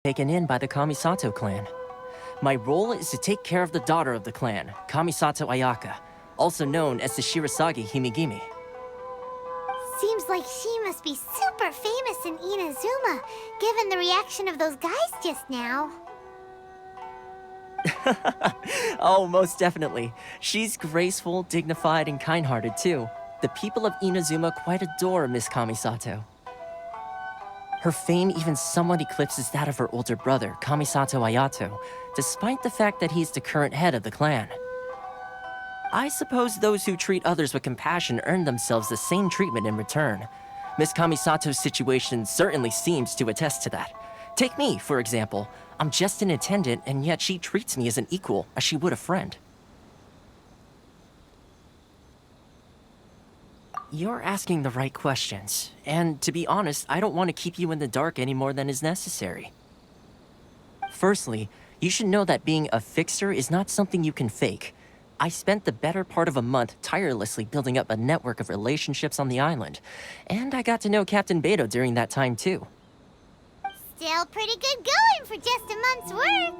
taken in by the Kamisato clan. My role is to take care of the daughter of the clan, Kamisato Ayaka, also known as the Shirasagi Himigimi. Seems like she must be super famous in Inazuma, given the reaction of those guys just now. Oh, most definitely. She's graceful, dignified, and kind-hearted too. The people of Inazuma quite adore Miss Kamisato. Her fame even somewhat eclipses that of her older brother, Kamisato Ayato, despite the fact that he's the current head of the clan. I suppose those who treat others with compassion earn themselves the same treatment in return. Miss Kamisato's situation certainly seems to attest to that. Take me, for example. I'm just an attendant, and yet she treats me as an equal, as she would a friend. You're asking the right questions, and to be honest, I don't want to keep you in the dark any more than is necessary. Firstly, you should know that being a fixer is not something you can fake. I spent the better part of a month tirelessly building up a network of relationships on the island, and I got to know Captain Beto during that time too. Still pretty good going for just a month's work.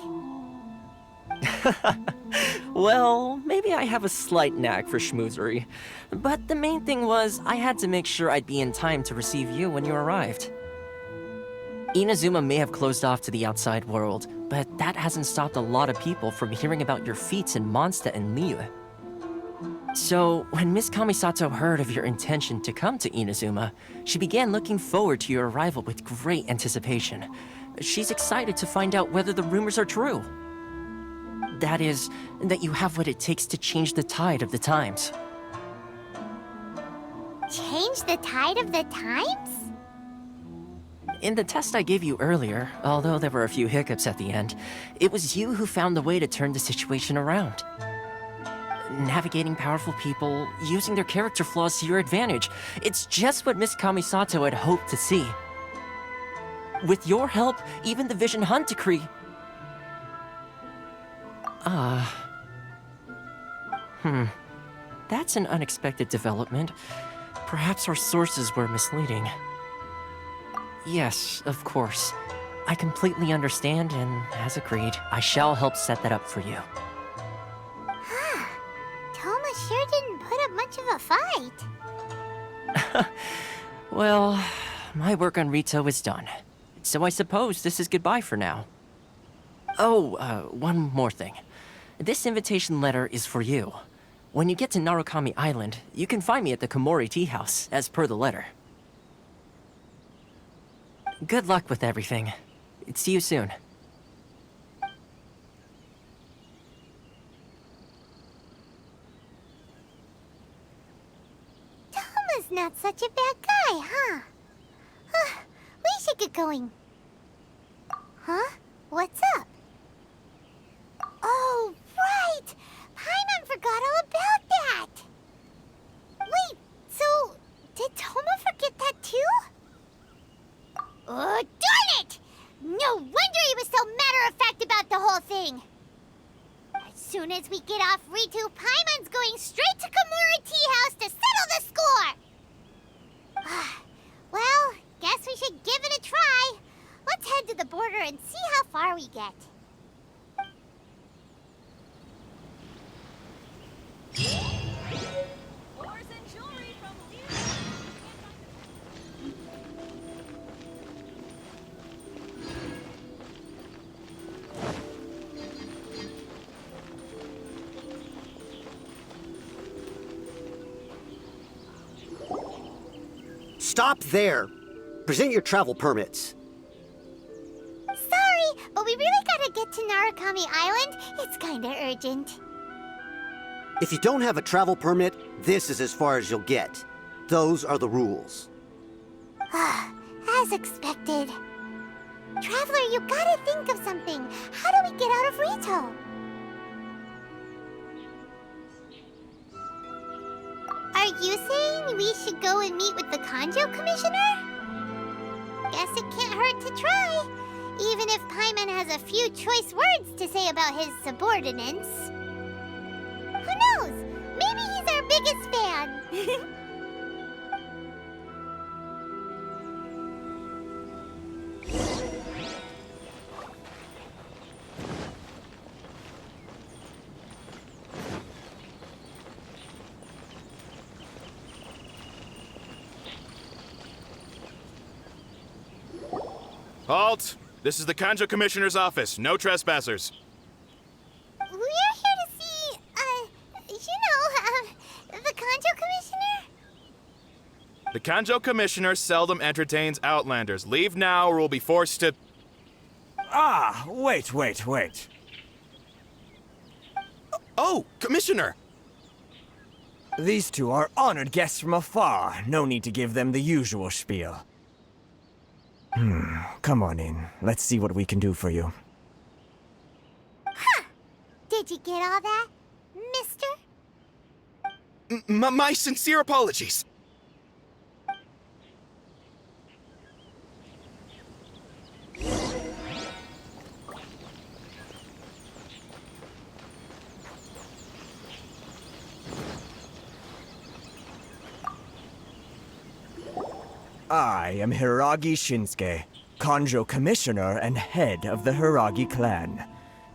Well, maybe I have a slight knack for schmoozery, but the main thing was I had to make sure I'd be in time to receive you when you arrived. Inazuma may have closed off to the outside world, but that hasn't stopped a lot of people from hearing about your feats in Mondstadt and Liyue. So, when Miss Kamisato heard of your intention to come to Inazuma, she began looking forward to your arrival with great anticipation. She's excited to find out whether the rumors are true. That is, that you have what it takes to change the tide of the times. Change the tide of the times? In the test I gave you earlier, although there were a few hiccups at the end, it was you who found the way to turn the situation around. Navigating powerful people, using their character flaws to your advantage. It's just what Miss Kamisato had hoped to see. With your help, even the Vision Hunt decree... That's an unexpected development. Perhaps our sources were misleading. Yes, of course. I completely understand, and as agreed, I shall help set that up for you. Toma sure didn't put up much of a fight. Well, my work on Rito is done. So I suppose this is goodbye for now. Oh, one more thing. This invitation letter is for you. When you get to Narukami Island, you can find me at the Komori Tea House, as per the letter. Good luck with everything. See you soon. Toma's not such a bad guy, huh? We should get going. Huh? What's up? Oh, right! Paimon forgot all about that! Wait, so did Toma forget that too? Oh, darn it! No wonder he was so matter-of-fact about the whole thing! As soon as we get off Ritu, Paimon's going straight to Komori Tea House to settle the score! Well, guess we should give it a try. Let's head to the border and see how far we get. Stop there! Present your travel permits. Sorry, but we really gotta get to Narukami Island. It's kinda urgent. If you don't have a travel permit, this is as far as you'll get. Those are the rules. As expected. Traveler, you gotta think of something. How do we get out of Rito? Are you saying we should go and meet with the Kanjo Commissioner? Guess it can't hurt to try, even if Paimon has a few choice words to say about his subordinates. Who knows? Maybe he's our biggest fan. Halt! This is the Kanjo Commissioner's office. No trespassers. We're here to see, the Kanjo Commissioner? The Kanjo Commissioner seldom entertains Outlanders. Leave now or we'll be forced to... Ah, wait. Oh, Commissioner! These two are honored guests from afar. No need to give them the usual spiel. Come on in. Let's see what we can do for you. Did you get all that, mister? My sincere apologies. I am Hiragi Shinsuke, Kanjo Commissioner and head of the Hiragi clan.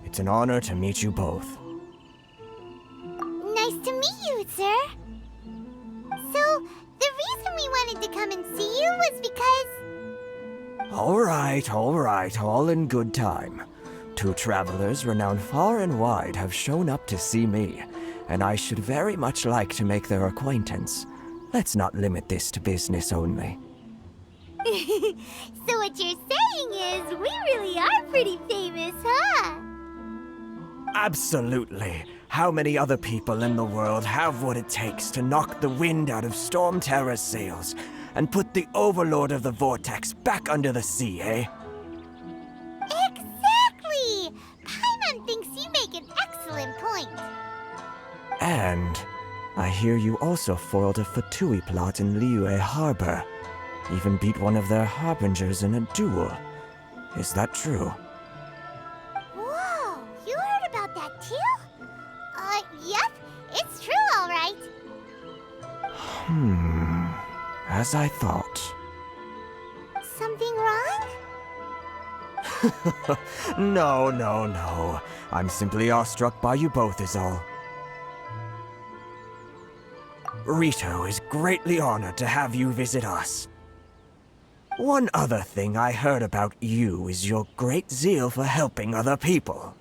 It's an honor to meet you both. Nice to meet you, sir. So, the reason we wanted to come and see you was because... All right, all in good time. Two travelers renowned far and wide have shown up to see me, and I should very much like to make their acquaintance. Let's not limit this to business only. So what you're saying is, we really are pretty famous, huh? Absolutely. How many other people in the world have what it takes to knock the wind out of Storm Terror's sails and put the Overlord of the Vortex back under the sea, eh? Exactly! Paimon thinks you make an excellent point. And I hear you also foiled a Fatui plot in Liyue Harbor. Even beat one of their harbingers in a duel. Is that true? Whoa, you heard about that too? Yep, it's true, all right. As I thought. Something wrong? No. I'm simply awestruck by you both is all. Rito is greatly honored to have you visit us. One other thing I heard about you is your great zeal for helping other people.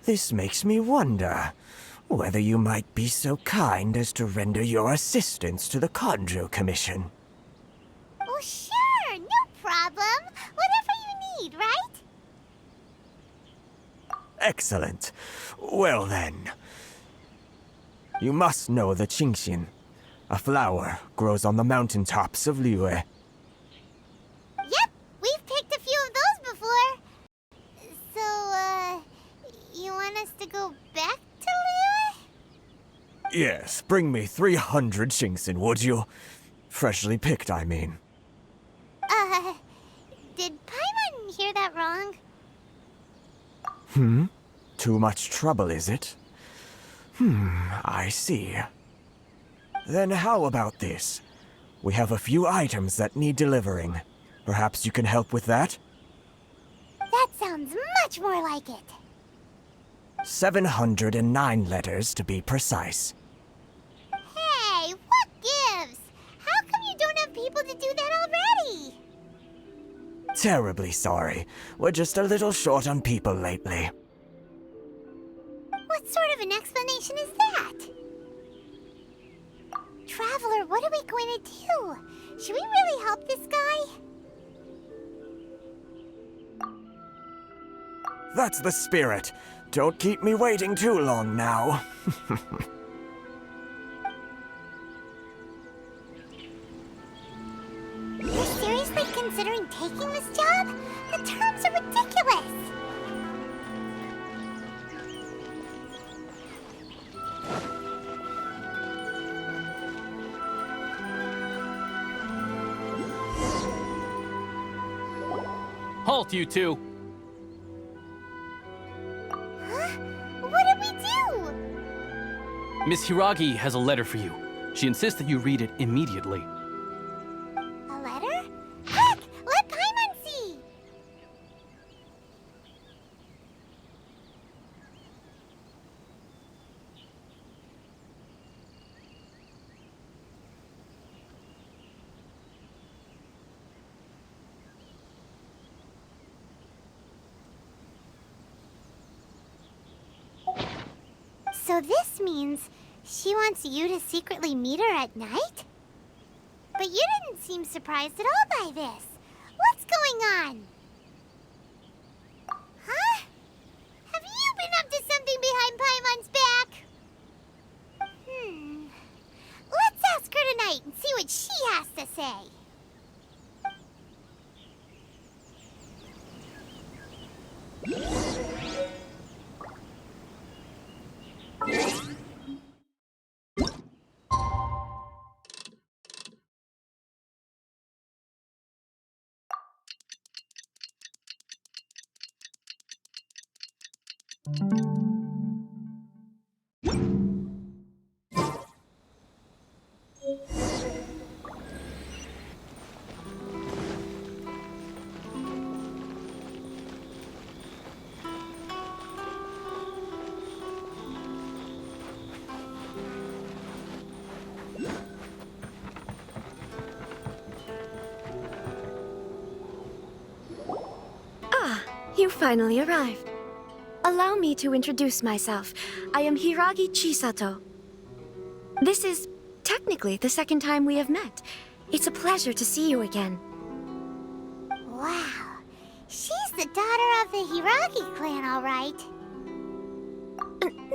This makes me wonder whether you might be so kind as to render your assistance to the Kanjo Commission. Oh, sure, no problem. Whatever you need, right? Excellent. Well then. You must know the Genshin. A flower grows on the mountaintops of Liyue. Yep, we've picked a few of those before. So, you want us to go back to Liyue? Yes, bring me 300 Genshin, would you? Freshly picked, I mean. Did Paimon hear that wrong? Too much trouble, is it? I see. Then how about this? We have a few items that need delivering. Perhaps you can help with that? That sounds much more like it. 709 letters to be precise. Hey, what gives? How come you don't have people to do that already? Terribly sorry. We're just a little short on people lately. What sort of an explanation is that? Traveler, what are we going to do? Should we really help this guy? That's the spirit. Don't keep me waiting too long now. You're seriously considering taking this job? The terms are ridiculous! Halt, you two! Huh? What did we do? Miss Hiragi has a letter for you. She insists that you read it immediately. A letter? Quick! Let Paimon see! So this means she wants you to secretly meet her at night? But you didn't seem surprised at all by this. What's going on? Huh? Have you been up to something behind Paimon's back? Let's ask her tonight and see what she has to say. You finally arrived. Allow me to introduce myself. I am Hiragi Chisato. This is technically the second time we have met. It's a pleasure to see you again. Wow. She's the daughter of the Hiragi clan, all right.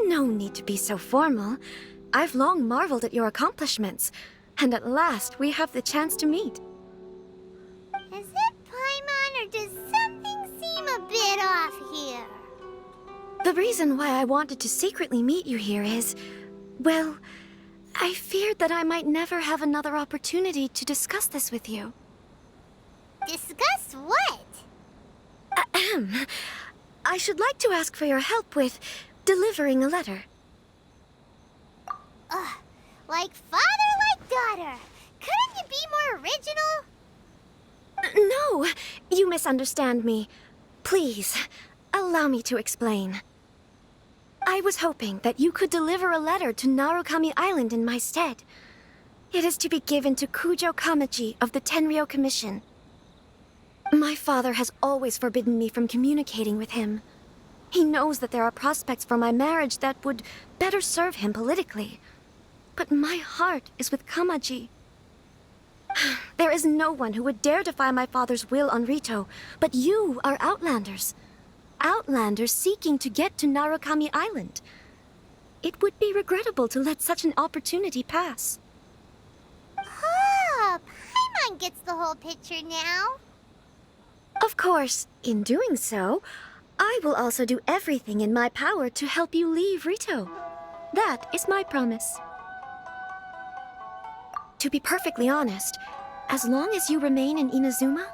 No need to be so formal. I've long marveled at your accomplishments, and at last we have the chance to meet. Is it Paimon, or does something seem a bit off here? The reason why I wanted to secretly meet you here is, well, I feared that I might never have another opportunity to discuss this with you. Discuss what? Ahem. I should like to ask for your help with delivering a letter. Like father, like daughter. Couldn't you be more original? No, you misunderstand me. Please, allow me to explain. I was hoping that you could deliver a letter to Narukami Island in my stead. It is to be given to Kujo Kamaji of the Tenryou Commission. My father has always forbidden me from communicating with him. He knows that there are prospects for my marriage that would better serve him politically. But my heart is with Kamaji. There is no one who would dare defy my father's will on Rito, but you are Outlanders. Outlanders seeking to get to Narukami Island. It would be regrettable to let such an opportunity pass. Oh, Paimon gets the whole picture now. Of course, in doing so, I will also do everything in my power to help you leave Rito. That is my promise. To be perfectly honest, as long as you remain in Inazuma,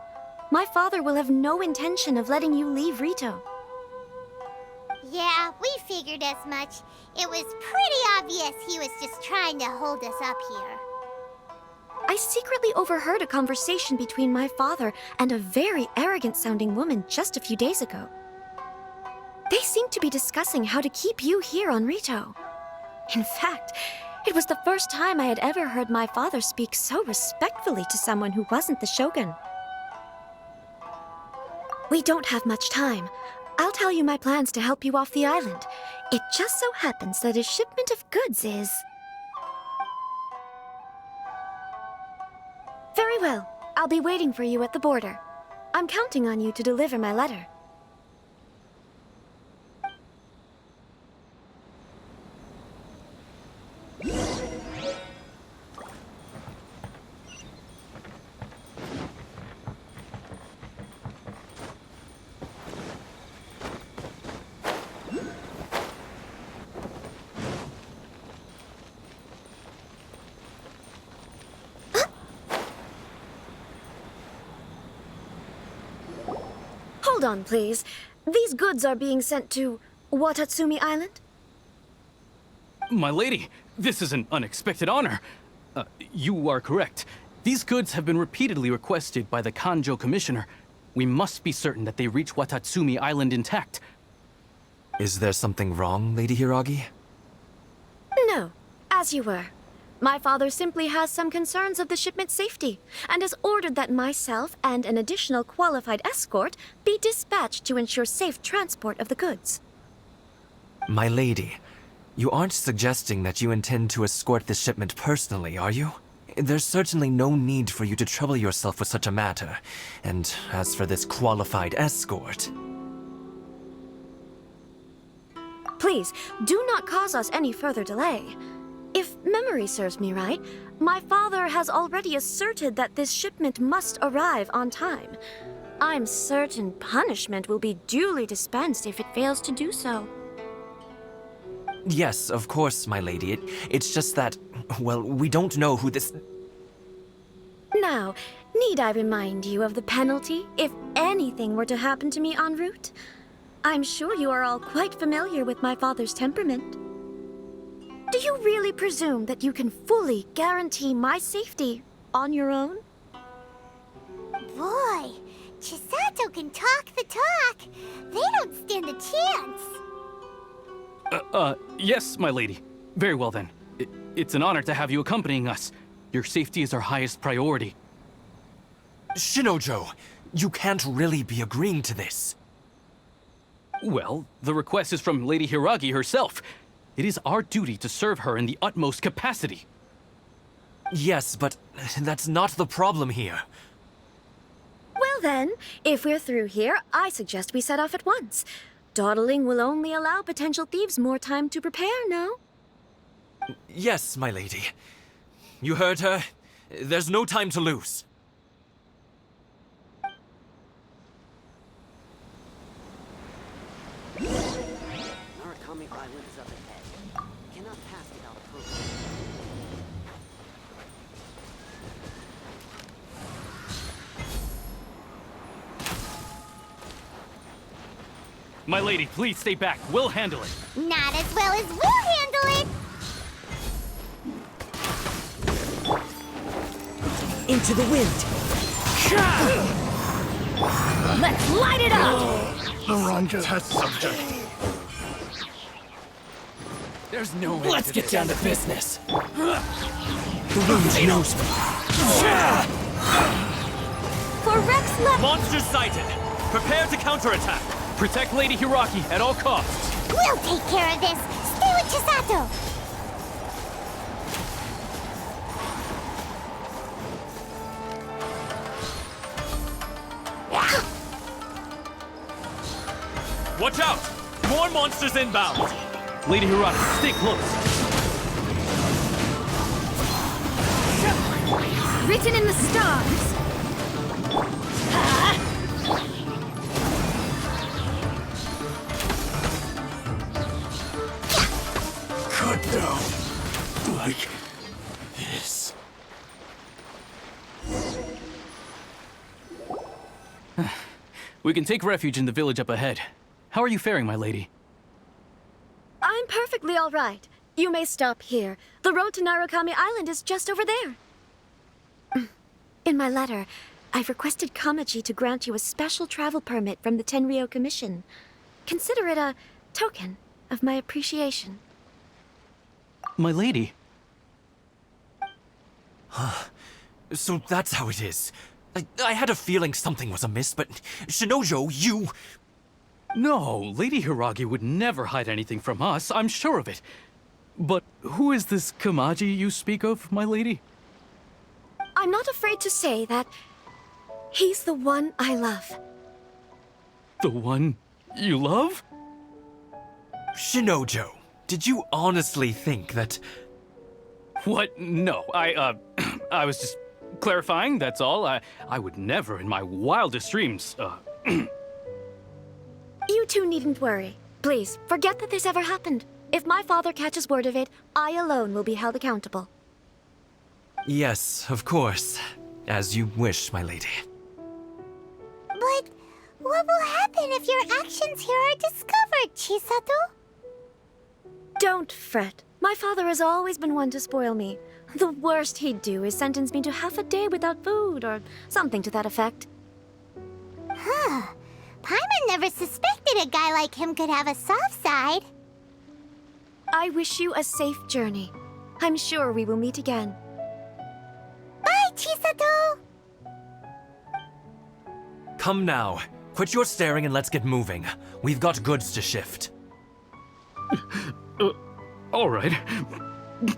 my father will have no intention of letting you leave Rito. Yeah, we figured as much. It was pretty obvious he was just trying to hold us up here. I secretly overheard a conversation between my father and a very arrogant-sounding woman just a few days ago. They seemed to be discussing how to keep you here on Rito. In fact, it was the first time I had ever heard my father speak so respectfully to someone who wasn't the Shogun. We don't have much time. I'll tell you my plans to help you off the island. It just so happens that a shipment of goods is... Very well. I'll be waiting for you at the border. I'm counting on you to deliver my letter. Hold on, please. These goods are being sent to Watatsumi Island? My lady, this is an unexpected honor. You are correct. These goods have been repeatedly requested by the Kanjo Commissioner. We must be certain that they reach Watatsumi Island intact. Is there something wrong, Lady Hiragi? No, as you were. My father simply has some concerns of the shipment's safety, and has ordered that myself and an additional qualified escort be dispatched to ensure safe transport of the goods. My lady, You aren't suggesting that you intend to escort this shipment personally, are you? There's certainly no need for you to trouble yourself with such a matter. And as for this qualified escort... Please, do not cause us any further delay. If memory serves me right, my father has already asserted that this shipment must arrive on time. I'm certain punishment will be duly dispensed if it fails to do so. Yes, of course, my lady. It's just that, well, we don't know who this... Now, need I remind you of the penalty if anything were to happen to me en route? I'm sure you are all quite familiar with my father's temperament. Do you really presume that you can fully guarantee my safety on your own? Boy, Chisato can talk the talk. They don't stand a chance. Yes, my lady. Very well then. It's an honor to have you accompanying us. Your safety is our highest priority. Shinojo, you can't really be agreeing to this. Well, the request is from Lady Hiragi herself. It is our duty to serve her in the utmost capacity. Yes, but that's not the problem here. Well then, if we're through here, I suggest we set off at once. Dawdling will only allow potential thieves more time to prepare, no? Yes, my lady. You heard her. There's no time to lose. Narukami Island is up ahead. Cannot pass without approval. My lady, please stay back. We'll handle it. Not as well as we'll handle it. Into the wind! Let's light it up! Test subject. There's no way. Let's get down to business. The wind knows me. For Rex left. Monsters sighted. Prepare to counterattack. Protect Lady Hiraki at all costs. We'll take care of this. Stay with Chisato. Watch out! More monsters inbound! Lady Hiraki, stay close. Written in the stars. Cut down. Like this. We can take refuge in the village up ahead. How are you faring, my lady? I'm perfectly all right. You may stop here. The road to Narukami Island is just over there. In my letter, I've requested Kamaji to grant you a special travel permit from the Tenryou Commission. Consider it a token of my appreciation. My lady? So that's how it is. I had a feeling something was amiss, but Shinojo, you... No, Lady Hiragi would never hide anything from us, I'm sure of it. But who is this Kamaji you speak of, my lady? I'm not afraid to say that he's the one I love. The one you love? Shinojo, did you honestly think that... What? No, I was just clarifying, that's all. I would never in my wildest dreams, You two needn't worry. Please, forget that this ever happened. If my father catches word of it, I alone will be held accountable. Yes, of course. As you wish, my lady. But what will happen if your actions here are discovered, Chisato? Don't fret. My father has always been one to spoil me. The worst he'd do is sentence me to half a day without food, or something to that effect. Huh. Paimon never suspected a guy like him could have a soft side. I wish you a safe journey. I'm sure we will meet again. Bye, Chisato! Come now. Quit your staring and let's get moving. We've got goods to shift. All right. Whew!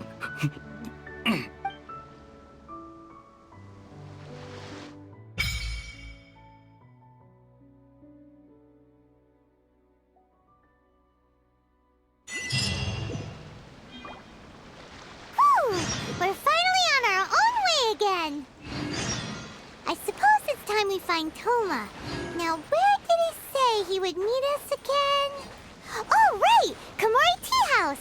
We're finally on our own way again. I suppose it's time we find Toma. Now, where did he say he would meet us again? Oh, right! Komori Tea House!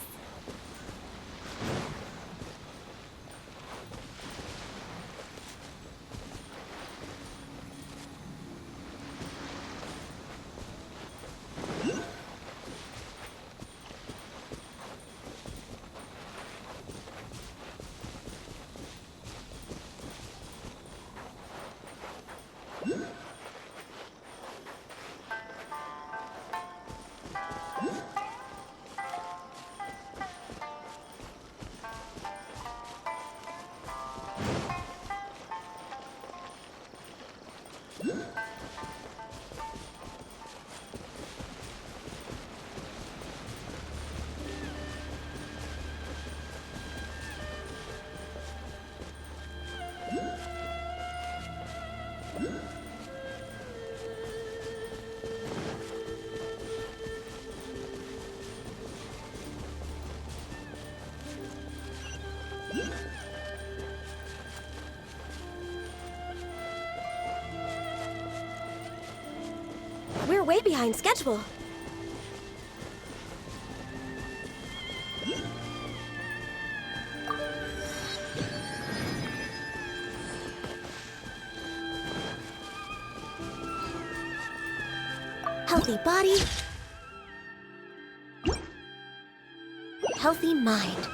We're way behind schedule. Healthy body. Healthy mind.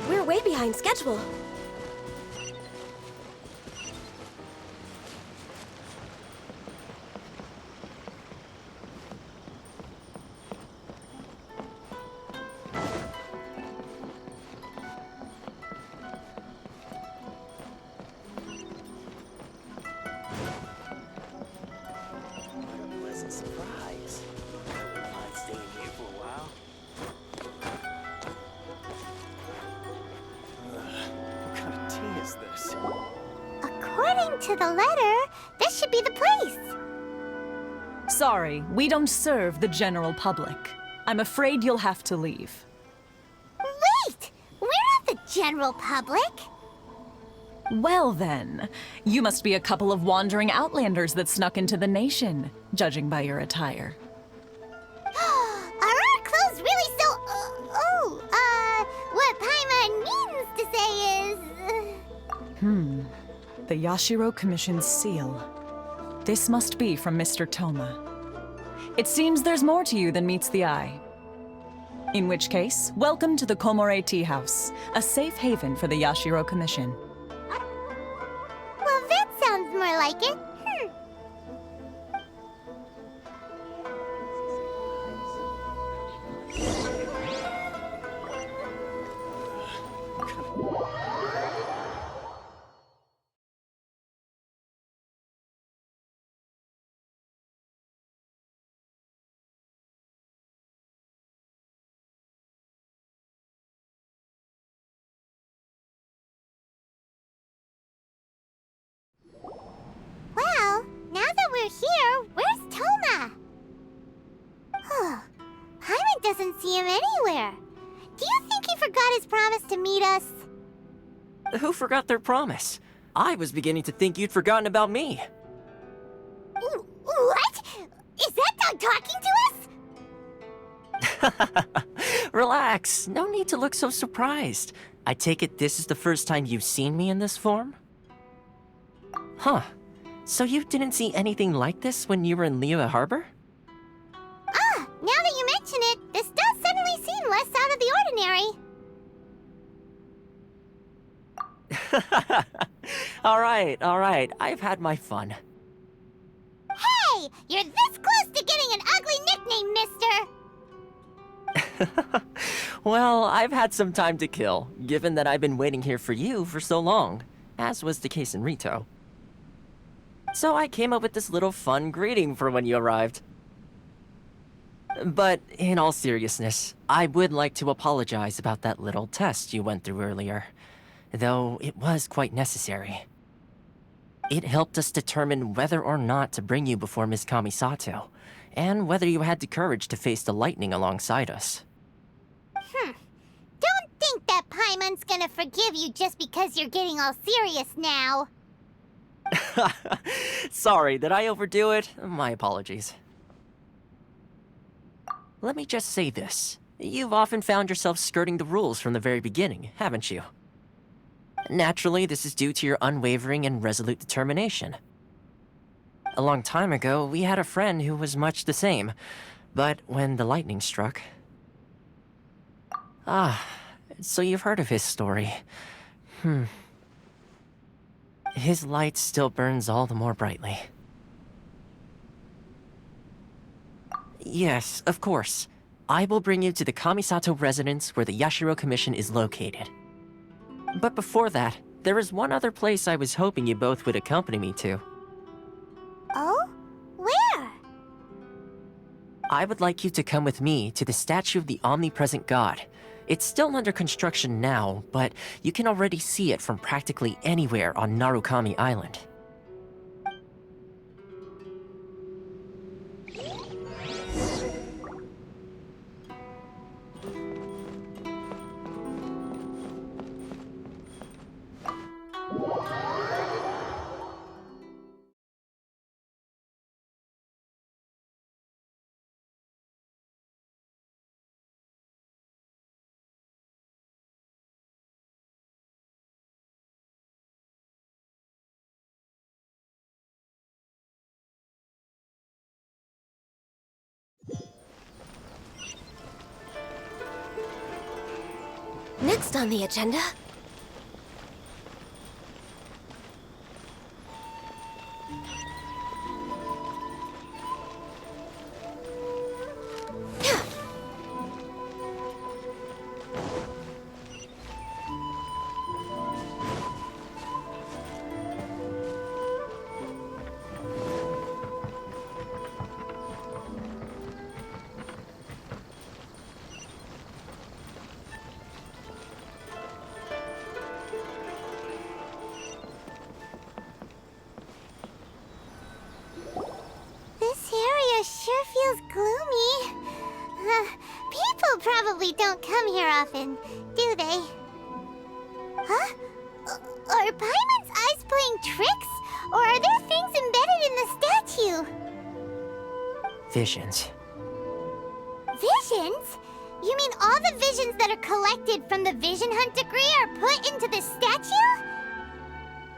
We're way behind schedule. Pleasant surprise. I wouldn't mind staying here for a while. What kind of tea is this? According to the letter, this should be the place. Sorry, we don't serve the general public. I'm afraid you'll have to leave. Wait! We're not the general public. Well then, you must be a couple of wandering outlanders that snuck into the nation, judging by your attire. Are our clothes really so... what Paimon means to say is... The Yashiro Commission's seal. This must be from Mr. Toma. It seems there's more to you than meets the eye. In which case, welcome to the Komore Tea House, a safe haven for the Yashiro Commission. Well, that sounds more like it. Well, now that we're here, where's Toma? Paimon doesn't see him anywhere. Do you think he forgot his promise to meet us? Who forgot their promise? I was beginning to think you'd forgotten about me. What? Is that dog talking to us? Relax, no need to look so surprised. I take it this is the first time you've seen me in this form? Huh. So you didn't see anything like this when you were in Liyue Harbor? Now that you mention it, this does suddenly seem less out of the ordinary. All right. I've had my fun. Hey, you're this close to getting an ugly nickname, mister! Well, I've had some time to kill, given that I've been waiting here for you for so long, as was the case in Rito. So I came up with this little fun greeting for when you arrived. But in all seriousness, I would like to apologize about that little test you went through earlier, though it was quite necessary. It helped us determine whether or not to bring you before Miss Kamisato, and whether you had the courage to face the lightning alongside us. Don't think that Paimon's gonna forgive you just because you're getting all serious now. Sorry, did I overdo it? My apologies. Let me just say this. You've often found yourself skirting the rules from the very beginning, haven't you? Naturally, this is due to your unwavering and resolute determination. A long time ago, we had a friend who was much the same, but when the lightning struck... so you've heard of his story. His light still burns all the more brightly. Yes, of course. I will bring you to the Kamisato residence where the Yashiro Commission is located. But before that, there is one other place I was hoping you both would accompany me to. Oh? Where? I would like you to come with me to the statue of the omnipresent god. It's still under construction now, but you can already see it from practically anywhere on Narukami Island. Next on the agenda... Sure feels gloomy. People probably don't come here often, do they? Huh? Are Paimon's eyes playing tricks? Or are there things embedded in the statue? Visions. Visions? You mean all the visions that are collected from the Vision Hunt decree are put into the statue?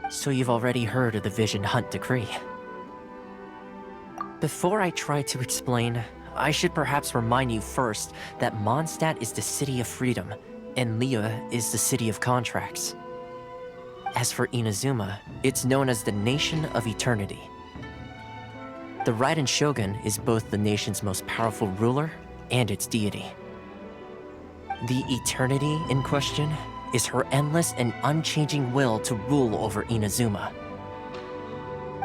So you've already heard of the Vision Hunt decree. Before I try to explain, I should perhaps remind you first that Mondstadt is the city of freedom, and Liyue is the city of contracts. As for Inazuma, it's known as the Nation of Eternity. The Raiden Shogun is both the nation's most powerful ruler and its deity. The Eternity in question is her endless and unchanging will to rule over Inazuma.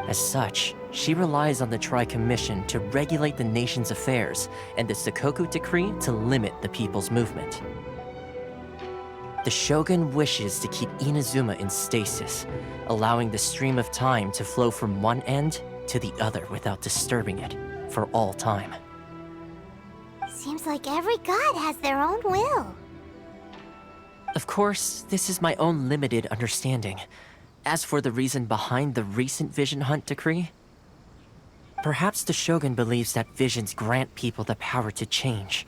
As such, she relies on the Tri-Commission to regulate the nation's affairs and the Sakoku Decree to limit the people's movement. The Shogun wishes to keep Inazuma in stasis, allowing the stream of time to flow from one end to the other without disturbing it for all time. Seems like every god has their own will. Of course, this is my own limited understanding. As for the reason behind the recent Vision Hunt decree, perhaps the Shogun believes that visions grant people the power to change,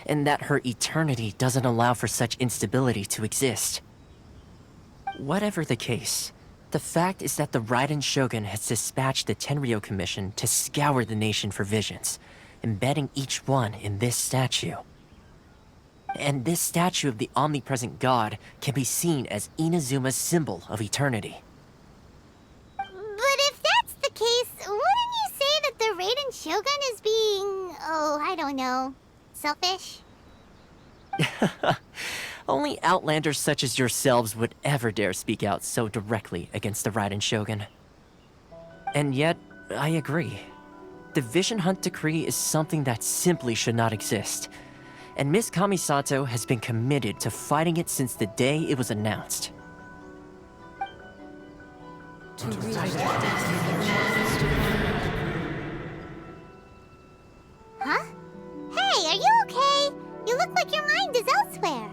and that her eternity doesn't allow for such instability to exist. Whatever the case, the fact is that the Raiden Shogun has dispatched the Tenryou Commission to scour the nation for visions, embedding each one in this statue. And this statue of the omnipresent god can be seen as Inazuma's symbol of eternity. But if that's the case, wouldn't you say that the Raiden Shogun is being, I don't know, selfish? Only outlanders such as yourselves would ever dare speak out so directly against the Raiden Shogun. And yet, I agree. The Vision Hunt Decree is something that simply should not exist. And Miss Kamisato has been committed to fighting it since the day it was announced. Huh? Hey, are you okay? You look like your mind is elsewhere.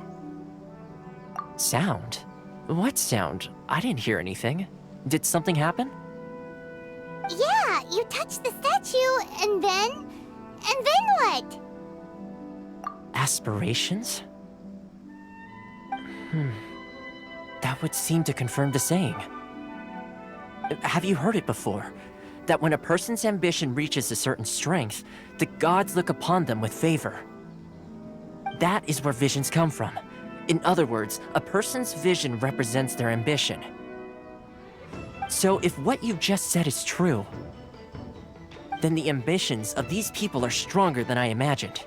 Sound? What sound? I didn't hear anything. Did something happen? Yeah, you touched the statue, and then what? Aspirations? That would seem to confirm the saying. Have you heard it before? That when a person's ambition reaches a certain strength, the gods look upon them with favor. That is where visions come from. In other words, a person's vision represents their ambition. So if what you just said is true, then the ambitions of these people are stronger than I imagined.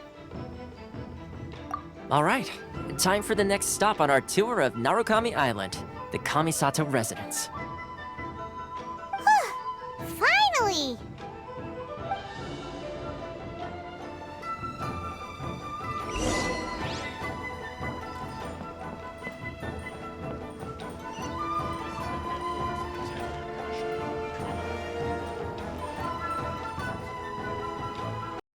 All right, time for the next stop on our tour of Narukami Island, the Kamisato residence.